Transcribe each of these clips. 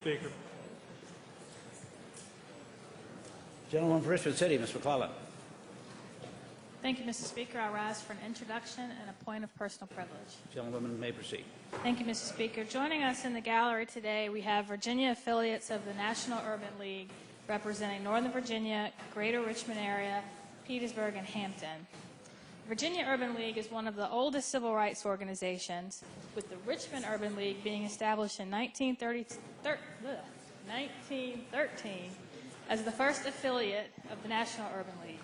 Speaker. Gentleman from Richmond City, Ms. McClellan. Thank you, Mr. Speaker. I rise for an introduction and a point of personal privilege. Gentlewoman may proceed. Thank you, Mr. Speaker. Joining us in the gallery today, we have Virginia affiliates of the National Urban League representing Northern Virginia, Greater Richmond area, Petersburg, and Hampton. The Virginia Urban League is one of the oldest civil rights organizations, with the Richmond Urban League being established in 1913 as the first affiliate of the National Urban League.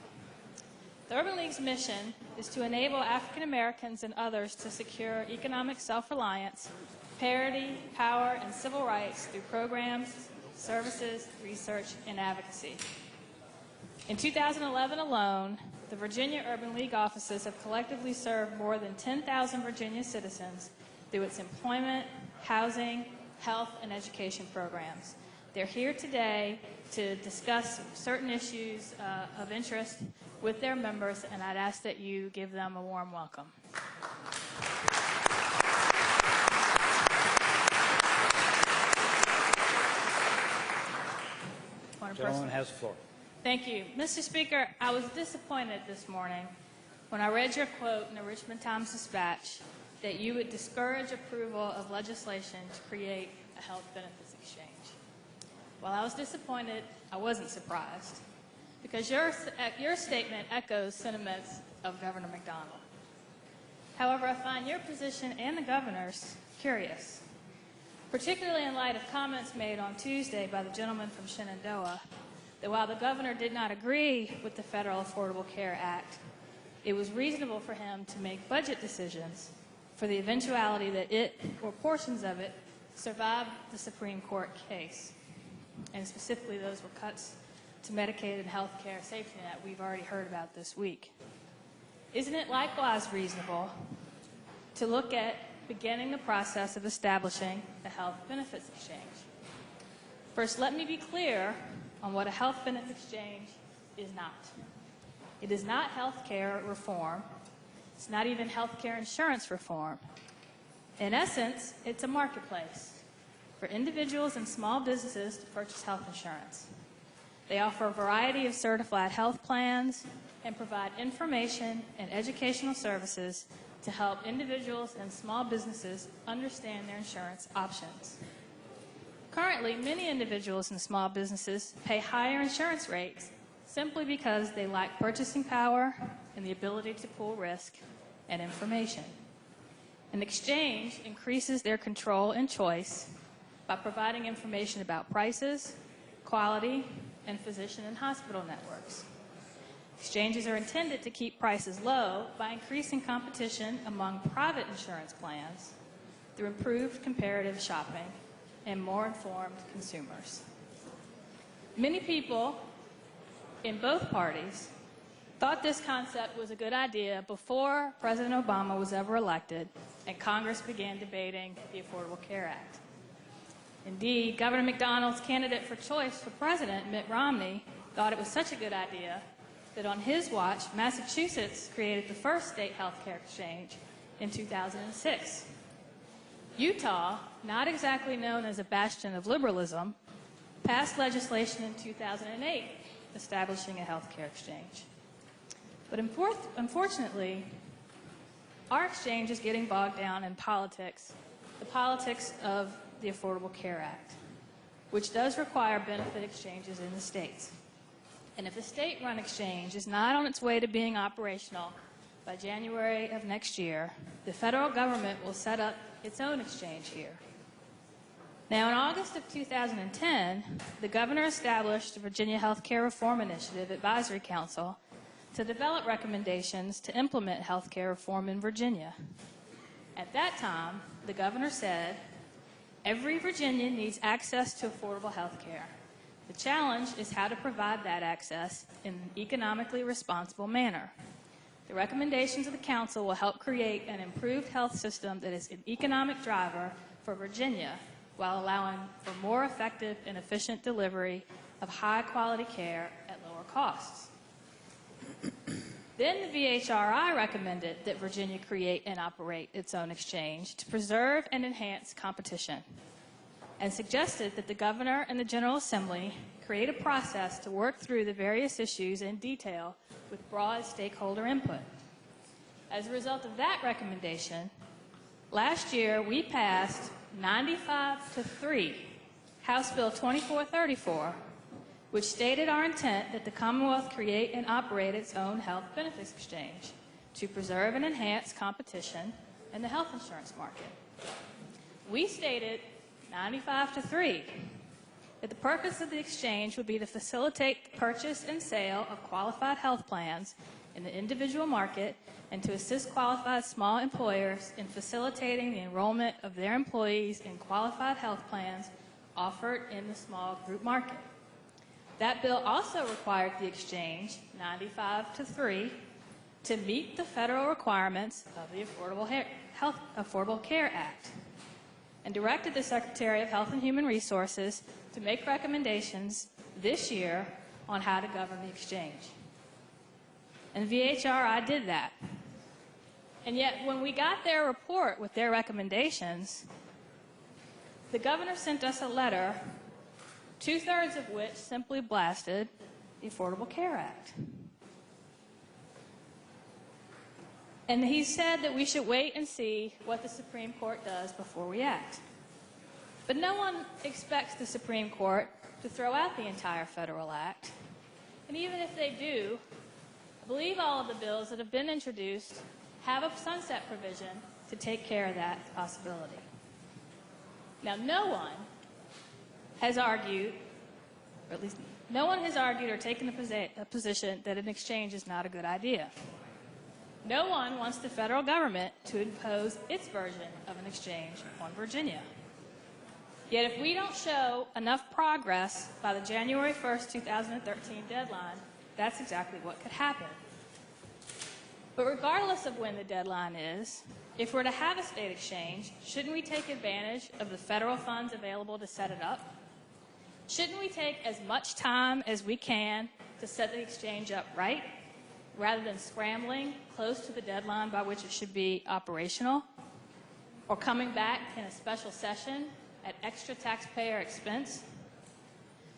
The Urban League's mission is to enable African Americans and others to secure economic self-reliance, parity, power, and civil rights through programs, services, research, and advocacy. In 2011 alone, the Virginia Urban League offices have collectively served more than 10,000 Virginia citizens through its employment, housing, health, and education programs. They're here today to discuss certain issues of interest with their members, and I'd ask that you give them a warm welcome. The gentleman has the floor. Thank you. Mr. Speaker, I was disappointed this morning when I read your quote in the Richmond Times-Dispatch that you would discourage approval of legislation to create a health benefits exchange. While I was disappointed, I wasn't surprised, because your statement echoes sentiments of Governor McDonnell. However, I find your position and the governor's curious, particularly in light of comments made on Tuesday by the gentleman from Shenandoah that while the governor did not agree with the Federal Affordable Care Act, it was reasonable for him to make budget decisions for the eventuality that it, or portions of it, survived the Supreme Court case. And specifically, those were cuts to Medicaid and health care safety net we've already heard about this week. Isn't it likewise reasonable to look at beginning the process of establishing a health benefits exchange? First, let me be clear on what a health benefits exchange is not. It is not health care reform. It's not even health care insurance reform. In essence, it's a marketplace for individuals and small businesses to purchase health insurance. They offer a variety of certified health plans and provide information and educational services to help individuals and small businesses understand their insurance options. Currently, many individuals and small businesses pay higher insurance rates simply because they lack purchasing power and the ability to pool risk and information. An exchange increases their control and choice by providing information about prices, quality, and physician and hospital networks. Exchanges are intended to keep prices low by increasing competition among private insurance plans through improved comparative shopping and more informed consumers. Many people in both parties thought this concept was a good idea before President Obama was ever elected and Congress began debating the Affordable Care Act. Indeed, Governor McDonnell's candidate for choice for president, Mitt Romney, thought it was such a good idea that on his watch, Massachusetts created the first state health care exchange in 2006. Utah, not exactly known as a bastion of liberalism, passed legislation in 2008 establishing a health care exchange. But unfortunately, our exchange is getting bogged down in politics, the politics of the Affordable Care Act, which does require benefit exchanges in the states. And if a state-run exchange is not on its way to being operational by January of next year, the federal government will set up its own exchange here. Now, in August of 2010, the governor established the Virginia Health Care Reform Initiative Advisory Council to develop recommendations to implement health care reform in Virginia. At that time, the governor said, every Virginian needs access to affordable health care. The challenge is how to provide that access in an economically responsible manner. The recommendations of the council will help create an improved health system that is an economic driver for Virginia while allowing for more effective and efficient delivery of high-quality care at lower costs. Then the VHRI recommended that Virginia create and operate its own exchange to preserve and enhance competition. and suggested that the Governor and the General Assembly create a process to work through the various issues in detail with broad stakeholder input. As a result of that recommendation, last year we passed 95-3 House Bill 2434, which stated our intent that the Commonwealth create and operate its own health benefits exchange to preserve and enhance competition in the health insurance market. We stated 95-3 that the purpose of the exchange would be to facilitate the purchase and sale of qualified health plans in the individual market and to assist qualified small employers in facilitating the enrollment of their employees in qualified health plans offered in the small group market. That bill also required the exchange, 95-3, to meet the federal requirements of the Affordable Care Act, and directed the Secretary of Health and Human Resources to make recommendations this year on how to govern the exchange. And VHRI did that. And yet, when we got their report with their recommendations, the Governor sent us a letter, two-thirds of which simply blasted the Affordable Care Act. And he said that we should wait and see what the Supreme Court does before we act. But no one expects the Supreme Court to throw out the entire federal act. And even if they do, I believe all of the bills that have been introduced have a sunset provision to take care of that possibility. Now, no one has argued, or at least no one has argued or taken a position that an exchange is not a good idea. No one wants the federal government to impose its version of an exchange on Virginia. Yet if we don't show enough progress by the January 1st, 2013 deadline, that's exactly what could happen. But regardless of when the deadline is, if we're to have a state exchange, shouldn't we take advantage of the federal funds available to set it up? Shouldn't we take as much time as we can to set the exchange up right, rather than scrambling close to the deadline by which it should be operational, or coming back in a special session at extra taxpayer expense?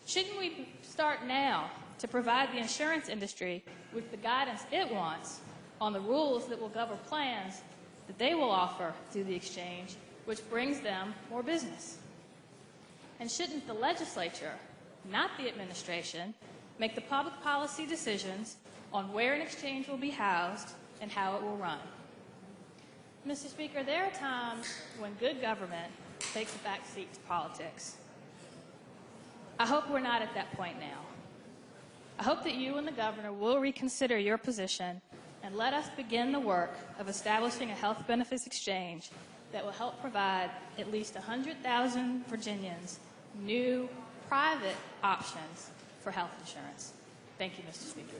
Shouldn't we start now to provide the insurance industry with the guidance it wants on the rules that will govern plans that they will offer through the exchange, which brings them more business? And shouldn't the legislature, not the administration, make the public policy decisions on where an exchange will be housed and how it will run? Mr. Speaker, there are times when good government takes a back seat to politics. I hope we're not at that point now. I hope that you and the governor will reconsider your position and let us begin the work of establishing a health benefits exchange that will help provide at least 100,000 Virginians new private options for health insurance. Thank you, Mr. Speaker.